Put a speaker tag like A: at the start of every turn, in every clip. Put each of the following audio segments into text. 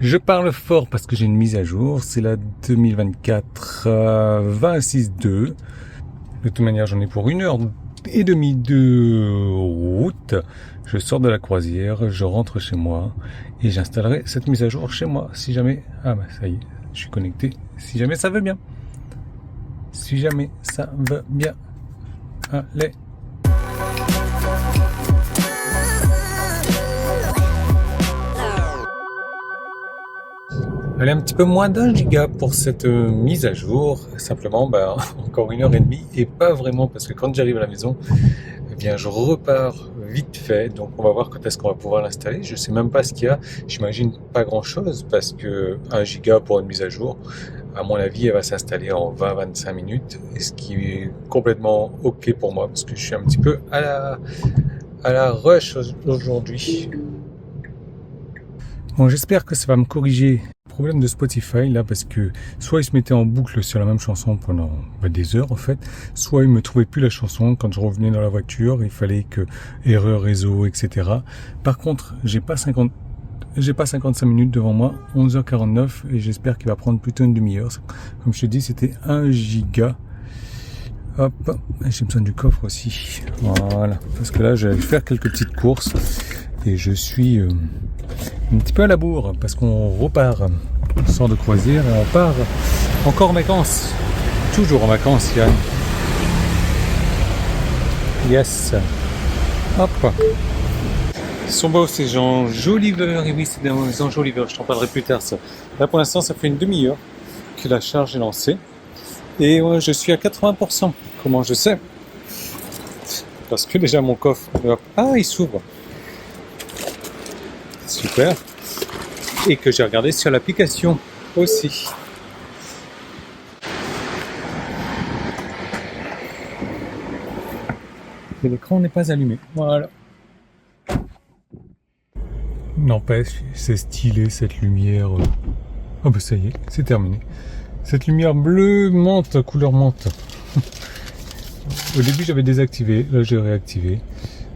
A: Je parle fort parce que j'ai une mise à jour, c'est la 2024 26.2. De toute manière, j'en ai pour 1h30 de route. Je sors de la croisière, je rentre chez moi et j'installerai cette mise à jour chez moi si jamais... Ah bah ça y est, je suis connecté. Si jamais ça veut bien. Si jamais ça veut bien. Allez. Elle est un petit peu moins d'1 giga pour cette mise à jour. Simplement, encore 1h30 et pas vraiment parce que quand j'arrive à la maison, eh bien, je repars vite fait. Donc, on va voir quand est-ce qu'on va pouvoir l'installer. Je sais même pas ce qu'il y a. J'imagine pas grand chose parce que 1 giga pour une mise à jour, à mon avis, elle va s'installer en 20-25 minutes. Et ce qui est complètement OK pour moi parce que je suis un petit peu à la rush aujourd'hui. Bon, j'espère que ça va me corriger le problème de Spotify là parce que soit il se mettait en boucle sur la même chanson pendant des heures en fait, soit il me trouvait plus la chanson quand je revenais dans la voiture, il fallait que erreur réseau, etc. Par contre, j'ai pas 55 minutes devant moi, 11h49 et j'espère qu'il va prendre plutôt une demi-heure. Comme je te dis, c'était 1 giga. Hop, j'ai besoin du coffre aussi. Voilà, parce que là, je vais faire quelques petites courses et je suis un petit peu à la bourre parce qu'on repart. On sort de croisière et on part encore en vacances. Toujours en vacances, Yann. Yes. Hop. Ils sont beaux ces enjoliveurs. Et oui, c'est des enjoliveurs. Je t'en parlerai plus tard ça. Là, pour l'instant, ça fait une demi-heure que la charge est lancée. Et je suis à 80%. Comment je sais? Parce que déjà mon coffre, il s'ouvre. Super. Et que j'ai regardé sur l'application aussi. Et l'écran n'est pas allumé. Voilà. N'empêche, c'est stylé cette lumière. Ah bah ça y est, c'est terminé. Cette lumière bleue menthe, couleur menthe. Au début j'avais désactivé, là j'ai réactivé.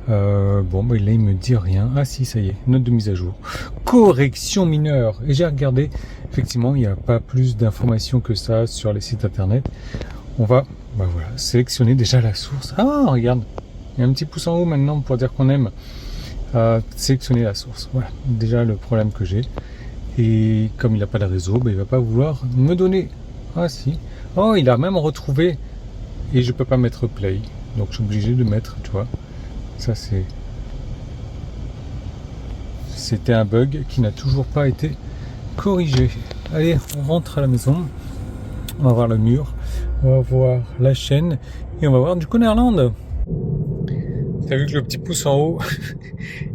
A: Là il me dit rien. Ah si, ça y est, note de mise à jour. Correction mineure. Et j'ai regardé, effectivement, il n'y a pas plus d'informations que ça sur les sites internet. On va sélectionner déjà la source. Ah, regarde, il y a un petit pouce en haut maintenant pour dire qu'on aime. Sélectionner la source. Voilà, déjà le problème que j'ai. Et comme il n'a pas de réseau, il va pas vouloir me donner. Ah si. Oh, il a même retrouvé. Et je peux pas mettre play. Donc je suis obligé de mettre, tu vois. Ça c'était un bug qui n'a toujours pas été corrigé. Allez, on rentre à la maison. On va voir le mur. On va voir la chaîne. Et on va voir du Conerland. T'as vu que le petit pouce en haut,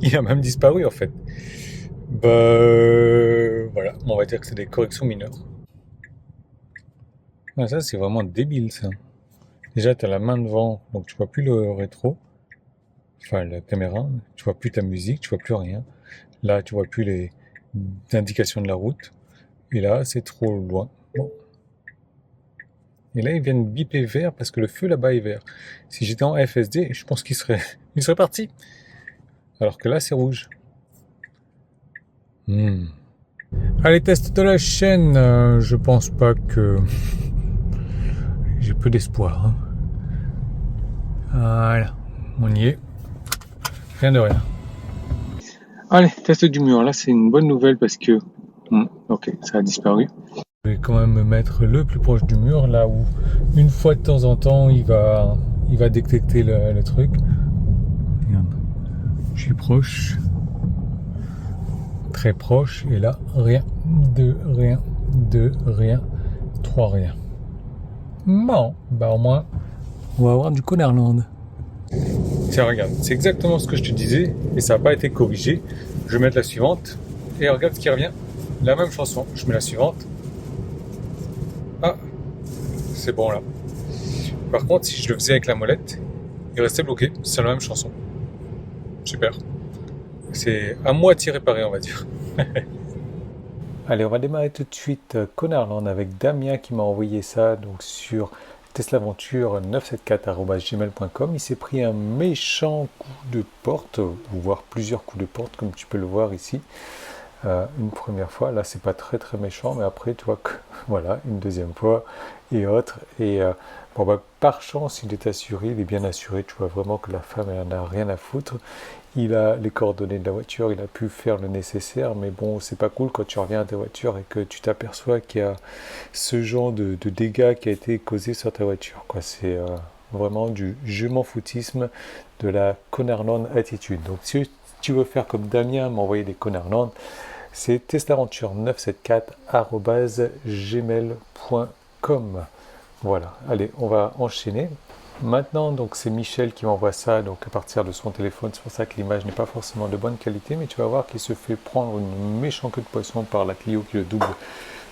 A: il a même disparu en fait. Voilà, on va dire que c'est des corrections mineures. Ah, ça c'est vraiment débile ça. Déjà tu as la main devant, donc tu vois plus le rétro. Enfin la caméra, tu vois plus ta musique, tu vois plus rien. Là tu vois plus les indications de la route. Et là c'est trop loin. Bon. Et là ils viennent biper vert parce que le feu là-bas est vert. Si j'étais en FSD, je pense qu'il serait parti. Alors que là c'est rouge. Allez, test de la chaîne, je pense pas que... J'ai peu d'espoir. Hein. Voilà, on y est. Rien de rien. Allez, test du mur. Là, c'est une bonne nouvelle parce que... ok, ça a disparu. Je vais quand même me mettre le plus proche du mur, là où une fois de temps en temps, il va détecter le truc. Regarde, je suis proche. Très proche. Et là, rien, deux, rien, deux, rien, trois, rien. Bon, au moins, on va avoir du Conerland. Tiens, regarde, c'est exactement ce que je te disais, et ça n'a pas été corrigé. Je vais mettre la suivante, et regarde ce qui revient. La même chanson, je mets la suivante. Ah, c'est bon là. Par contre, si je le faisais avec la molette, il restait bloqué, c'est la même chanson. Super. C'est à moitié réparé, on va dire. Allez, on va démarrer tout de suite Conerland avec Damien qui m'a envoyé ça donc sur teslaventure974@gmail.com. Il s'est pris un méchant coup de porte, voire plusieurs coups de porte comme tu peux le voir ici. une première fois. Là, c'est pas très très méchant, mais après, tu vois que voilà, une deuxième fois et autre. Et bon, bah, par chance, il est assuré, il est bien assuré. Tu vois vraiment que la femme, elle en a rien à foutre. Il a les coordonnées de la voiture, il a pu faire le nécessaire, mais bon, c'est pas cool quand tu reviens à ta voiture et que tu t'aperçois qu'il y a ce genre de dégâts qui a été causé sur ta voiture, quoi. C'est vraiment du je m'en foutisme, de la Connerland attitude. Donc si tu veux faire comme Damien, m'envoyer des Connerland, c'est testaventure974@gmail.com. Voilà, allez, on va enchaîner. Maintenant, donc c'est Michel qui m'envoie ça, donc à partir de son téléphone. C'est pour ça que l'image n'est pas forcément de bonne qualité, mais tu vas voir qu'il se fait prendre une méchante queue de poisson par la Clio qui le double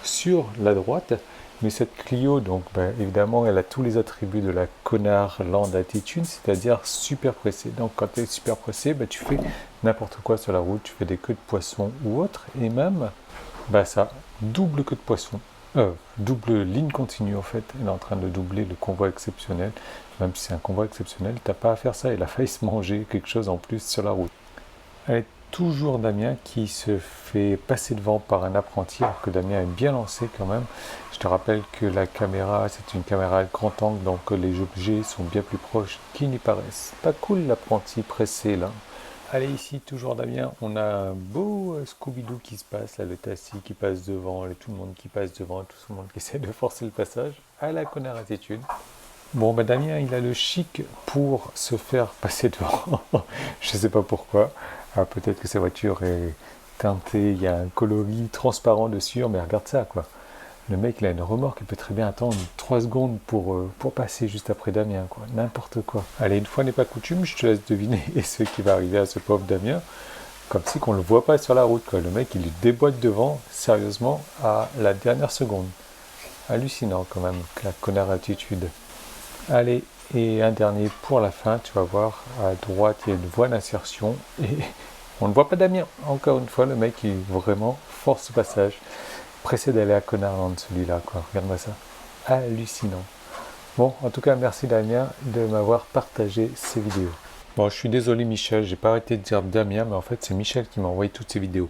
A: sur la droite. Mais cette Clio, donc évidemment, elle a tous les attributs de la Connerland attitude, c'est-à-dire super pressée. Donc quand tu es super pressé, tu fais n'importe quoi sur la route, tu fais des queues de poisson ou autre, et même ça double queue de poisson. Double ligne continue en fait, elle est en train de doubler le convoi exceptionnel. Même si c'est un convoi exceptionnel, t'as pas à faire ça, il a failli se manger quelque chose en plus sur la route. Elle est toujours Damien qui se fait passer devant par un apprenti, alors que Damien est bien lancé quand même. Je te rappelle que la caméra, c'est une caméra à grand angle, donc les objets sont bien plus proches qu'ils n'y paraissent. Pas cool l'apprenti pressé là. Allez, ici, toujours Damien, on a un beau Scooby-Doo qui se passe, là, le Tassi qui passe devant, tout le monde qui passe devant, tout le monde qui essaie de forcer le passage, à la Conner attitude. Bon, Damien, il a le chic pour se faire passer devant, je ne sais pas pourquoi, peut-être que sa voiture est teintée, il y a un coloris transparent dessus, mais regarde ça, quoi. Le mec, il a une remorque, il peut très bien attendre 3 secondes pour passer juste après Damien, quoi. N'importe quoi. Allez, une fois n'est pas coutume, je te laisse deviner ce qui va arriver à ce pauvre Damien. Comme si qu'on ne le voit pas sur la route, quoi. Le mec, il lui déboîte devant, sérieusement, à la dernière seconde. Hallucinant, quand même, la connare attitude. Allez, et un dernier pour la fin, tu vas voir, à droite, il y a une voie d'insertion, et on ne voit pas Damien. Encore une fois, le mec, il vraiment force le passage. Pressé d'aller à Connerland celui-là, quoi. Regarde-moi ça. Hallucinant. Bon, en tout cas, merci Damien de m'avoir partagé ces vidéos. Bon, je suis désolé Michel, j'ai pas arrêté de dire Damien, mais en fait c'est Michel qui m'a envoyé toutes ces vidéos.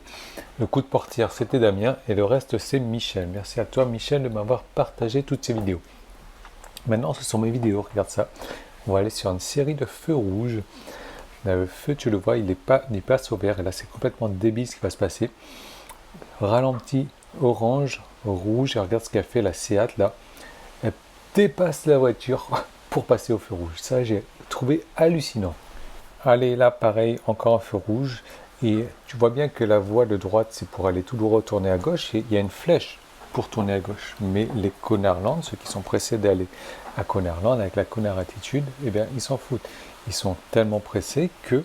A: Le coup de portière, c'était Damien, et le reste c'est Michel. Merci à toi Michel de m'avoir partagé toutes ces vidéos. Maintenant, ce sont mes vidéos, regarde ça. On va aller sur une série de feux rouges. Le feu, tu le vois, il passe au vert, et là c'est complètement débile ce qui va se passer. Ralenti, orange, rouge, et regarde ce qu'a fait la Seat là. Elle dépasse la voiture pour passer au feu rouge. Ça, j'ai trouvé hallucinant. Allez, là, pareil, encore un feu rouge. Et tu vois bien que la voie de droite, c'est pour aller tout droit tourner à gauche. Et il y a une flèche pour tourner à gauche. Mais les Connerland, ceux qui sont pressés d'aller à Connerland avec la Conner attitude, eh bien, ils s'en foutent. Ils sont tellement pressés que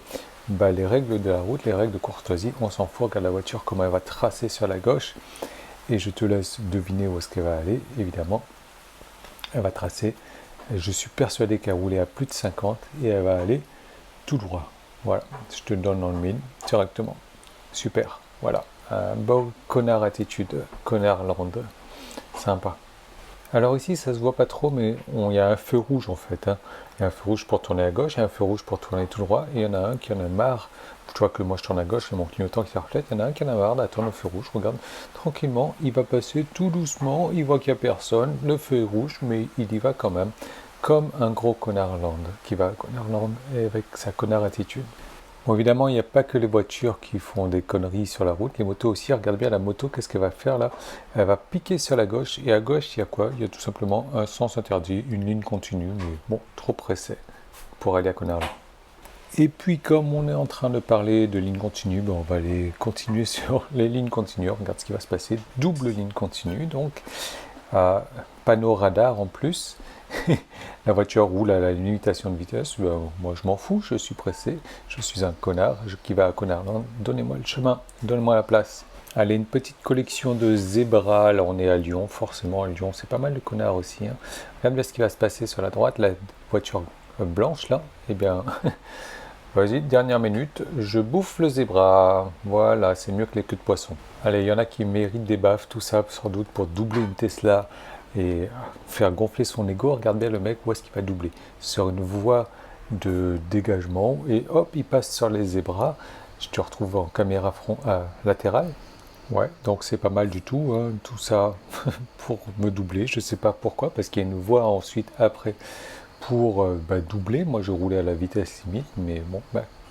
A: les règles de la route, les règles de courtoisie, on s'en fout. Regarde la voiture, comment elle va tracer sur la gauche. Et je te laisse deviner où est-ce qu'elle va aller, évidemment. Elle va tracer. Je suis persuadé qu'elle roulait à plus de 50 et elle va aller tout droit. Voilà, je te donne dans le mille directement. Super, voilà. Un beau connard attitude, Connerland. Sympa. Alors ici, ça se voit pas trop, mais il y a un feu rouge en fait. Il y a un feu rouge pour tourner à gauche, il y a un feu rouge pour tourner tout droit, et il y en a un qui en a marre. Tu vois que moi je tourne à gauche, j'ai mon clignotant qui se reflète. Il y en a un qui en a marre d'attendre le feu rouge. Regarde, tranquillement, il va passer tout doucement. Il voit qu'il n'y a personne. Le feu est rouge, mais il y va quand même. Comme un gros Connerland qui va à Connerland avec sa connard attitude. Bon, évidemment, il n'y a pas que les voitures qui font des conneries sur la route. Les motos aussi, regarde bien la moto, qu'est-ce qu'elle va faire là? Elle va piquer sur la gauche. Et à gauche, il y a quoi? Il y a tout simplement un sens interdit, une ligne continue. Mais bon, trop pressé pour aller à Connerland. Et puis, comme on est en train de parler de ligne continue, on va aller continuer sur les lignes continues. Regarde ce qui va se passer. Double ligne continue, donc panneau radar en plus. La voiture roule à la limitation de vitesse. Moi, je m'en fous, je suis pressé. Je suis un connard qui va à Connerland. Donnez-moi le chemin, donnez-moi la place. Allez, une petite collection de zébras. Là, on est à Lyon, forcément. À Lyon, c'est pas mal de connards aussi. Regarde bien ce qui va se passer sur la droite. La voiture blanche, là, eh bien... Vas-y, dernière minute, je bouffe le zébra. Voilà, c'est mieux que les queues de poisson. Allez, il y en a qui méritent des baffes, tout ça, sans doute pour doubler une Tesla et faire gonfler son ego. Regarde bien le mec, où est-ce qu'il va doubler? Sur une voie de dégagement, et hop, il passe sur les zébras. Je te retrouve en caméra latérale. Ouais, donc c'est pas mal du tout, hein, tout ça pour me doubler. Je sais pas pourquoi, parce qu'il y a une voie ensuite après pour doubler. Moi, je roulais à la vitesse limite, mais bon,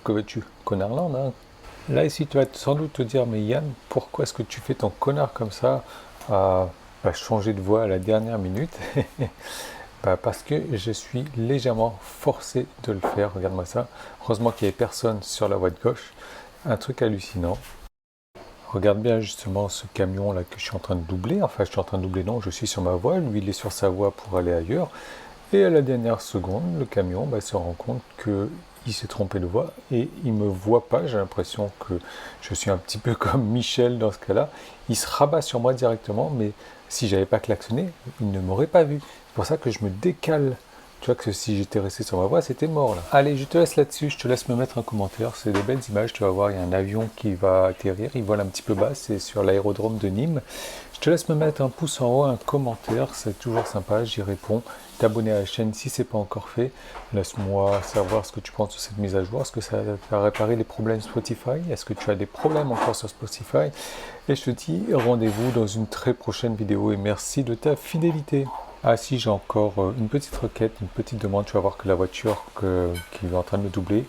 A: que veux-tu, Connerland, hein. Là, ici, tu vas sans doute te dire, mais Yann, pourquoi est-ce que tu fais ton connard comme ça à changer de voie à la dernière minute? Parce que je suis légèrement forcé de le faire. Regarde-moi ça. Heureusement qu'il n'y avait personne sur la voie de gauche. Un truc hallucinant. Regarde bien justement ce camion là que je suis en train de doubler. Enfin, je suis en train de doubler, non, je suis sur ma voie. Lui, il est sur sa voie pour aller ailleurs. Et à la dernière seconde, le camion se rend compte qu'il s'est trompé de voie et il me voit pas. J'ai l'impression que je suis un petit peu comme Michel dans ce cas-là. Il se rabat sur moi directement, mais si j'avais pas klaxonné, il ne m'aurait pas vu. C'est pour ça que je me décale. Tu vois que si j'étais resté sur ma voie, c'était mort là. Allez, je te laisse là-dessus, je te laisse me mettre un commentaire. C'est des belles images, tu vas voir, il y a un avion qui va atterrir, il vole un petit peu bas, c'est sur l'aérodrome de Nîmes. Je te laisse me mettre un pouce en haut, un commentaire, c'est toujours sympa, j'y réponds. T'abonner à la chaîne si c'est pas encore fait. Laisse-moi savoir ce que tu penses de cette mise à jour. Est-ce que ça va réparer les problèmes Spotify? Est-ce que tu as des problèmes encore sur Spotify? Et je te dis rendez-vous dans une très prochaine vidéo et merci de ta fidélité. Ah si, j'ai encore une petite requête, une petite demande. Tu vas voir que la voiture qui est en train de me doubler,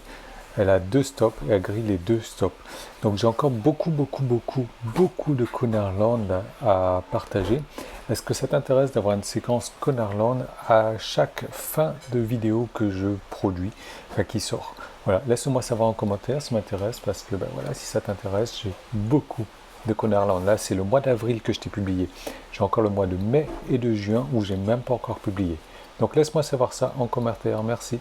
A: elle a 2 stops et elle grille les 2 stops. Donc j'ai encore beaucoup de Connerland à partager. Est-ce que ça t'intéresse d'avoir une séquence Connerland à chaque fin de vidéo que je produis, enfin qui sort? Voilà, laisse-moi savoir en commentaire, ça m'intéresse parce que voilà, si ça t'intéresse, j'ai beaucoup de Connerland. Là, c'est le mois d'avril que je t'ai publié. J'ai encore le mois de mai et de juin où j'ai même pas encore publié. Donc laisse-moi savoir ça en commentaire. Merci.